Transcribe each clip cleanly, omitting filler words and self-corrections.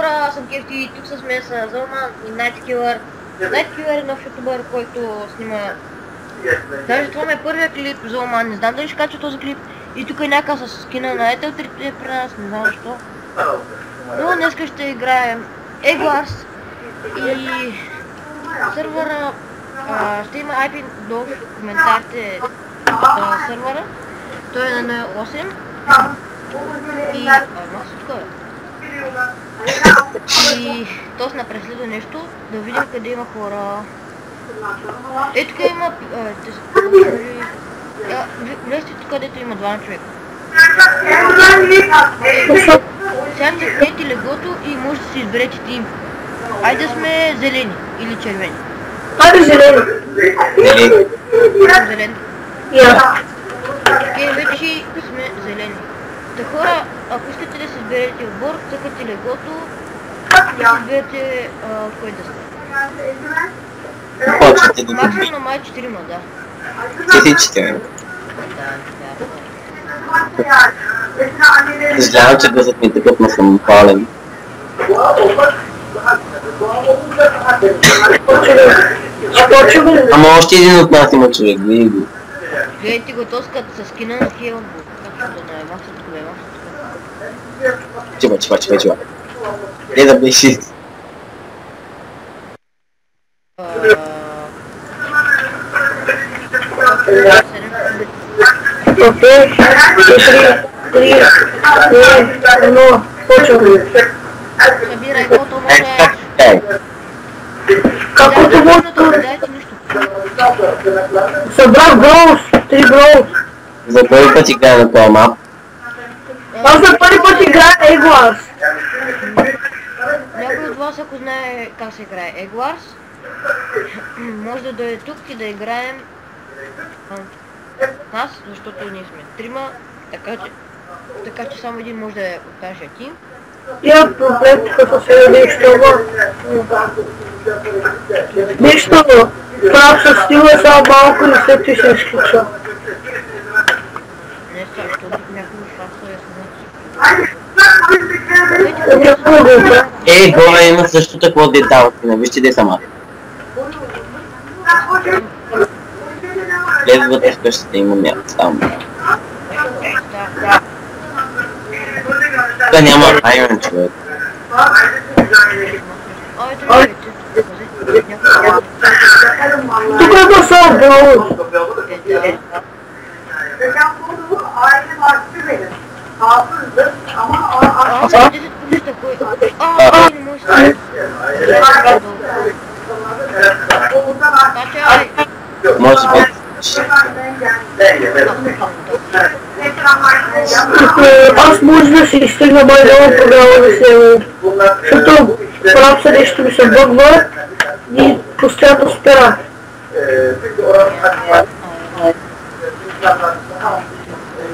хора, аз съм Кефти, тук с мен са Зълман и Nightkiller. Nightkiller е нов ютубър, който снима... Даже това ми е първият клип, Зълман, не знам дали ще кача този клип. И тук е някакъв с скина на Ethel 3 при нас, не знам защо. Но днеска ще играем Egg Wars и сървъра ще има IP долу в коментарите на сървъра. Той е на 8 и и този напреследва нещо, да видим къде има хора. Е, тук има... Влезте тук, където има 2 човека. Сега цепнете леглото и може да си изберете тим. Айде да сме зелени или червени. Айде зелени. Зелен. Окей, вече сме зелени. Та хора, ако искате да си изберете отбор, цъкате леглото и си изберете кой да сте. Максимум на май 4, да. Ти си 4. Съжалявам, че гласът ми е такъв, но съм пален. Ама още един от нас има човек, вие го. Гледайте го тоскат с скина на Хелбо. Чува. Не да беше. Окей, 4, 3, 2, 1, почваме. Събирай каквото може. Каквото може. Събрах броуз, 3 броуз. За първи път играя на този мап. Аз за първи път играя Egg Wars. Някой от вас, ако знае как се играе Egg Wars, може да дойде тук и да играем нас, защото ние сме трима, така че само един може да е от нашия тим. Има проблем тук с нещо, нещо, прав със стила само малко и след ти се изключва. Не сега, защото някой шанса Е, горе има също такова детал, не вижте де сама. След вътре в къщата има място там. Тук няма аймен човек. Тук има само броуз. Може би. Аз може да си изтегна май-долу програма да се... Защото прав се нещо ми се бъгва и постоянно спира.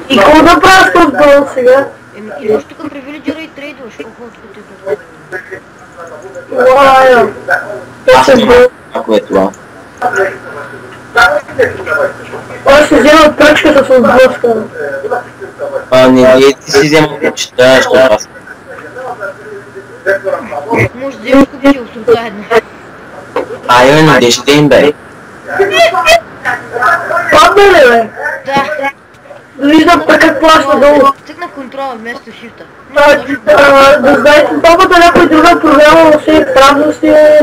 И какво да правя с този бъл сега? И може тук при вилиджера и трейдваш, колко откъде е това. Уая! Аз не знам ако е това. Аз се взема пръчката с отблъска. Не, ти си взема пръчката, защото аз... Може да вземеш купчилство заедно. Именно, де ще им бе? Падна ли бе? Да. Виждам пък как плаща долу. Цъкна контрола вместо шифта. Да знаете, бабата някой друга програма, но се правности е...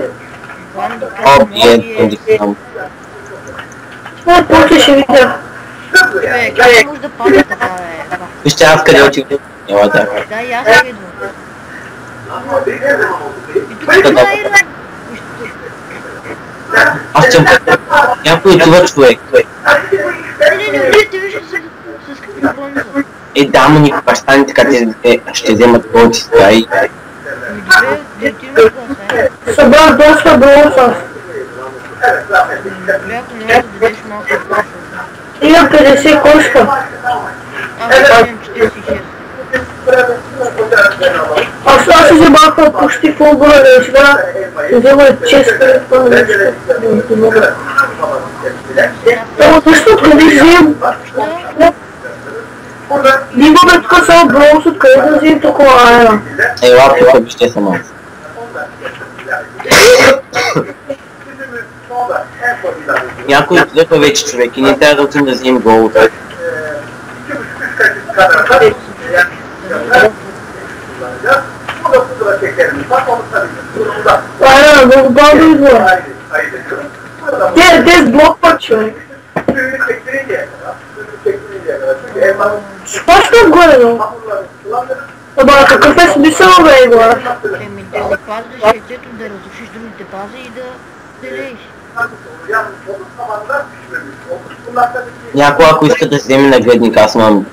Там. После ще видя. Как може да падне така, бе? Вижте аз къде отивам. Няма да. Да, и аз ще идвам. И тук е идвам. Аз съм някой отива човек. Не, ти виж с какви брони са. Да, но никога стане така, те ще вземат повече стаи. Добре, директивно това са. Събрах доста броса. Добре, ако няма да дадеш малко броса. Има 50 кошка. Аз имам 46. Аз си вземаха почти по-горе, сега се взема ческа и това нещо. Ама защо къде взем? Имаме тук само бронз, откъде да взем такова айра. Ела, тук ще съм аз. Някой отидеха вече, човек, и не трябва да отидем да вземем гол. Айде, много бавно идва. Те с блокпът, човек. Спащам горе, но. Ама какъв е смисъл, бе, Игор? Да запазваш яйцето, да разрушиш другите бази и да лееш. Някой, ако иска да се вземе наградник, аз имам.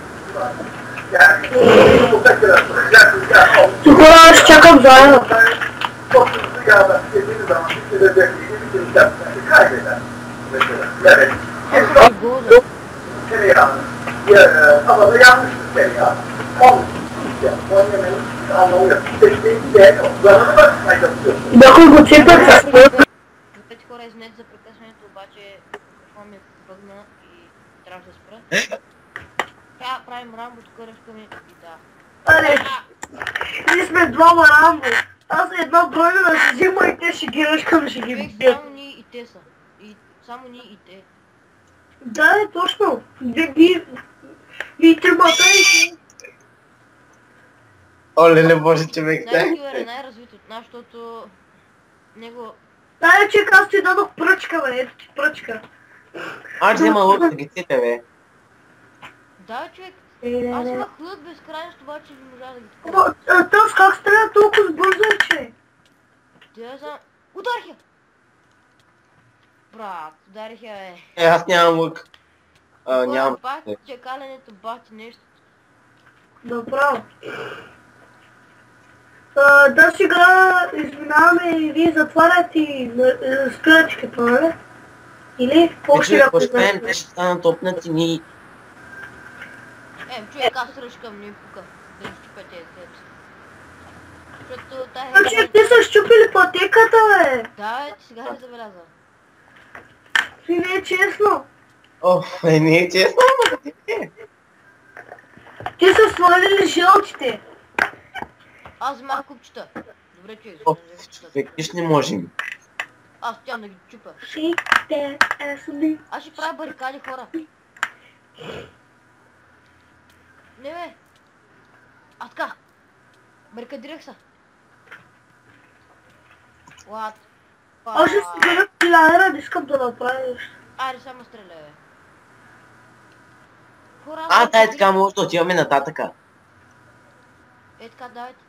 Тук аз чакам заедно. Някой го цепят с него. Пет хора изнет за прекъсването, обаче микрофон ми бъгна и трябва да спра. Тя правим Рамбо, тук ръчка ми и да. Аре, ние сме двама Рамбо. Аз една бройна да си взима и те ще ги ръчкам, ще ги Човек, бият. само ние и те са. И само ние и те. Да, е точно. Вие тримата и... Оле, не може човек. Най-кюер е най-развит от нас, защото него... Дай, че аз ти дадох пръчка, бе, ето ти пръчка. Аз взема лък да ги цепя, бе. Да, човек, аз имах хлъд безкрайност, обаче не можа да ги такова. Ама, тъс как стреля толкова бързо, че? Те са... Ударих я! Брат, ударих я, бе. Аз нямам лък. Нямам. Бах чекаленето, бах ти нещо. Направо. Да, сега изминаваме и вие затваряте и спирате като, нали? Или? По-ще Човек, да ако успеем, познаете. те ще станат опнати ни. Човек, аз ръчкам, не пука. Да изчупя тези цепси. Защото тая... Значи те са щупили пътеката, бе! Да, бе, ти сега не забеляза. И не е честно. Не е честно, ама да ти е. Те са свалили жълтите. Аз вземах купчета. Добре, човек, Човек, нищо не можем. аз тям да ги чупя. Шите, есми. Аз ще правя барикади, хора. Не, бе. А така. Барикадирах се. What? Аз ще си гледам пилайера, не искам да направиш. Айде, само стреляй, бе. Хора, Да, така може да отиваме нататъка. Е, така, давайте.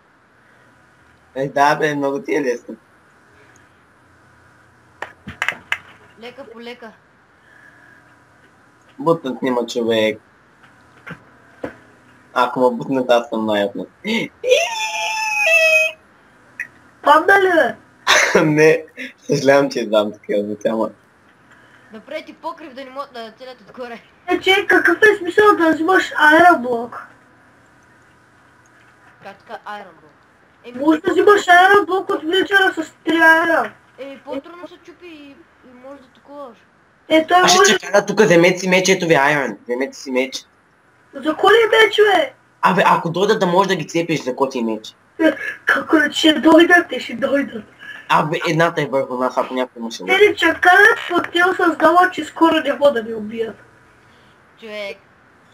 Да, бе, много ти е лесно. Лека по лека. Бутнат нима човек. Ако ме бутнат, аз съм най-опнат. Падна ли, бе? Не, съжалявам, че знам такива звуци, ама. Направи ти покрив да не могат да целят отгоре. Че какъв е смисъл да взимаш аероблок? Как така, Iron Bro? Може да взимаш аероблок от вличера с 3 аера. По-трудно се чупи и може да таковаш. Той Аз ще може... чакара тук, вземете си меч, ето ви Айрон. Вземете си меч. За кой ли меч, бе? Абе, ако дойдат да можеш да ги цепиш, за кой ти е меч? Како да ще дойдат, те ще дойдат. Абе, едната е върху нас, ако някой имаше Те лък. ни чакарят, потел създава, че скоро няма да ни убият. Човек,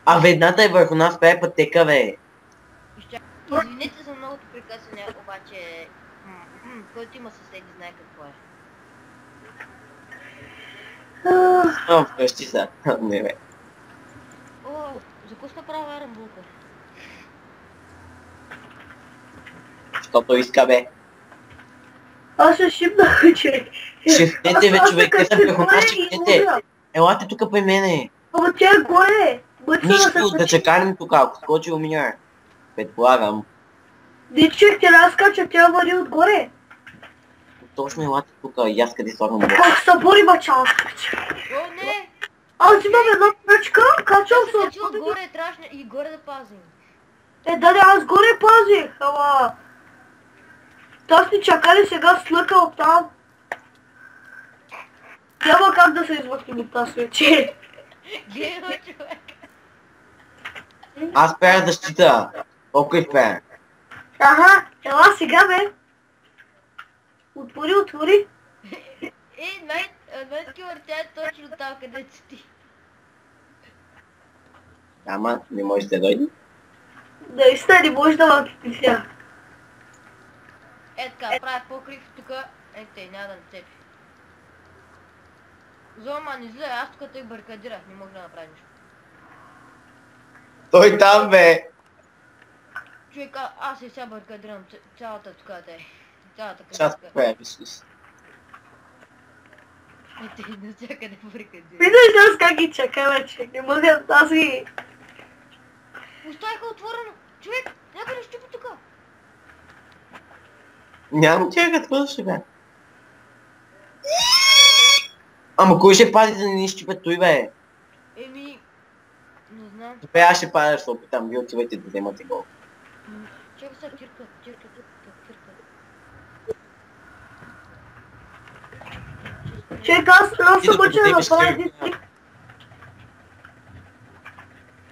Абе, едната е върху нас, това е пътека, бе. извинете за многото прекъсване, обаче... Който има съседи знае какво е. Вкъщи са. Не, бе. О, за какво сме правя Iron Bulka? Защото иска, бе. Аз ще шипнах, че... Шифтете, бе, човек, те са върху нас, шифтете. Елате тук при мене. Ама тя е горе. Нищо, да чекарим тук, ако скочи умира. Предполагам. Не човек, тя разкача, тя вари отгоре. Точно елате тук, и аз къде слагам бе. Как се бори, бача, аз О, не! Аз имам една пръчка, качвам се Качи отгоре, трябваше и горе да пазим. да, аз горе пазих, ама... Таз ни чакали сега слъка оттам. Няма как да се извърхим от тази вече. Гледай, човек. Аз пея защита. Покрив пея. Ага, ела сега, бе. Отвори. Найткивър, тя е точно там, където си ти. Ама, не можеш да дойде. Наистина не можеш да лапи сега. Е така, правя покрив тука. Тъй, няма да не цепи. Зоман, излезе, аз тук той баркадирах, не мога да направя нищо. Той там, бе! Човек, аз и сега баркадирам цялата тука, цялата Сейчас къдетка. правиш. Тъй, навсякъде баркадирам. Виждаш аз как ги чака вече. Не мога, аз ги... Оставиха отворено. Човек, някъде щупи тука. Няма чакат, какво ще бе? Ама кой ще пази да не ни щупят той, бе? Еми, не знам. Добре, аз ще пазя, да се опитам. Вие отивайте да вземате гол. Чакай сега, кирка. Човек, аз съм учен да направя един трик.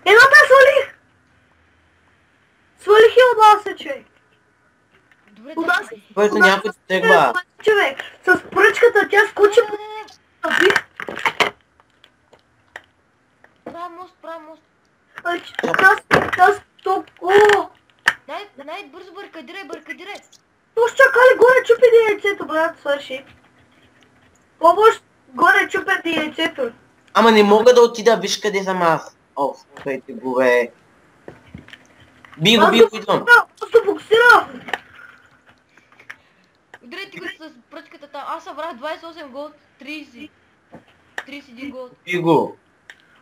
Едната свалих! Свалих я от ласа, човек. Добре, От дай. ласа. Който някой тръгва. Човек, с поръчката тя скочи по... Правя мост. Аз топ... О! Най-бързо баркадирай. Точно чакали, горе чупи да яйцето, брат, свърши. Помощ, горе чупят и яйцето. Ама не мога да отида, виж къде съм аз. О, слушайте го, бе. Би го, идвам. Аз го боксирам. Ударете го с пръчката там. Аз събрах 28 гол, 31 гол. Би го.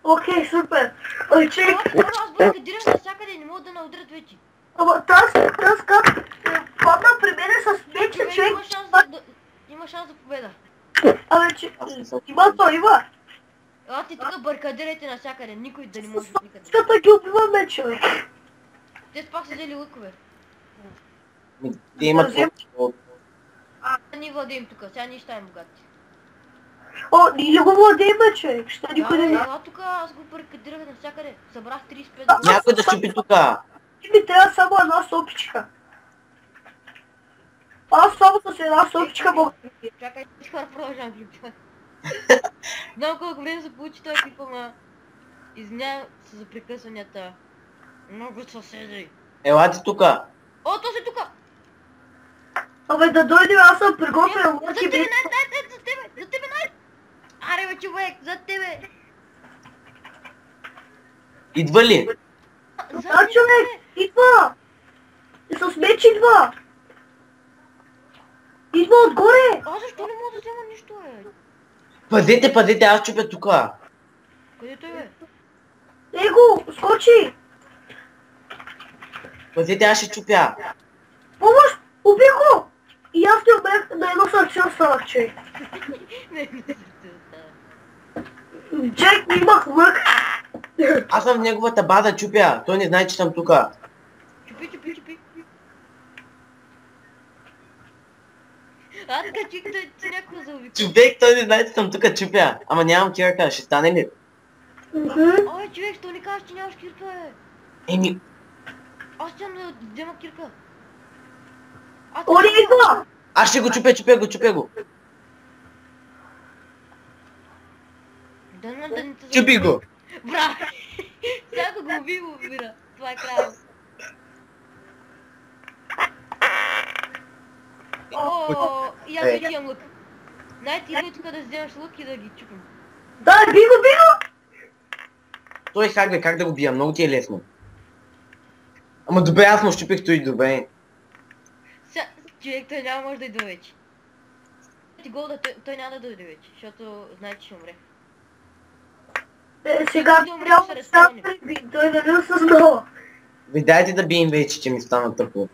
Окей, супер. Ой, чек. Аз баркадирах навсякъде, не мога да наудрят вече. Ама тази как падна при мене с меча, човек. Има шанс за победа. Абе, че... Има. Ти тук баркадирайте навсякъде, никой да не може никъде. Ската ги убиваме, човек. Те пак са взели лъкове. Те имат... Ние владеем тук, сега ние ще ставим богати. О, ние го владеем, човек. Ще никой не... Да, тук аз го баркадирах навсякъде. Събрах 35 гол. Някой да щупи тука. Ми трябва само една сопичка. Аз само с една сопичка мога. Чакай, хора, продължавам клипа. Знам колко време се получи този клип, ама... Извинявам се за прекъсванията. Много съседи. Елате тука. О, то си тука! Абе, да дойдем, аз съм приготвен. За тебе, за тебе, най! Аре, бе, човек, за тебе! Идва ли? Да, човек, идва! И с меч идва! Идва отгоре! А защо не мога да взема нищо, Пазете, аз чупя тука. Къде той, бе? Его, скочи! Пазете, аз ще чупя. Помощ! Уби го! И аз не умех на едно сърце останах, човек. Не се става. Джек, имах лък. Аз съм в неговата база, чупя. Той не знае, че съм тука. Чупи. Аз качих да някакво заобиколя. Човек, той не знае, че съм тука, чупя. Ама нямам кирка, ще стане ли? Ой, човек, що не кажеш, че нямаш кирка, бе? Еми, Аз щям да взема кирка. Оли идва! аз ще го чупя го. Да не те Чупи го. Бра! Сега го убира. Това е края. О, и аз вече имам лък. Най-ти идва тук да вземаш лък и да ги чупим. Да, би го! Той как да го бия, много ти е лесно. Ама добре, аз му щупих той добре. Сега, човек, той няма може да идва вече. Ти гол да той няма да дойде вече, защото знае, че ще умре. Сега трябва да става преди, той да не осъзнава. Ви дайте да бием вече, че ми стана тъпо.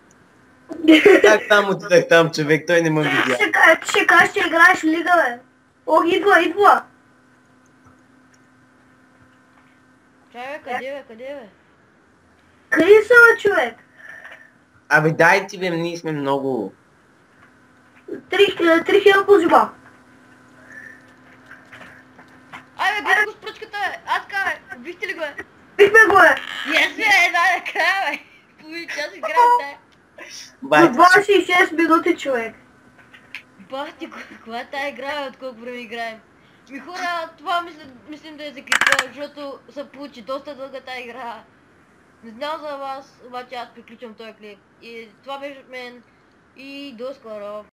Как там отидах там, човек, той не ме видя. Ще кажеш, че играеш лига, бе. О, идва. Чай, бе, къде бе? Къде са, бе, човек? Абе дайте бе, ние сме много. 3000 позиба. Ай, бе, бих го с пръчката, бе! Аз така, бе! Бихте ли го, бе? Бихме го, бе! Yes, бе! Накрая, бе! Половин час играем тая. До 26 минути, човек. пати, каква е тая игра, от колко време играем? Ми хора, това мислим да я закрепя, защото се получи доста дълга тая игра. Не знам за вас, обаче аз приключвам този клип. И това беше от мен. И до скоро.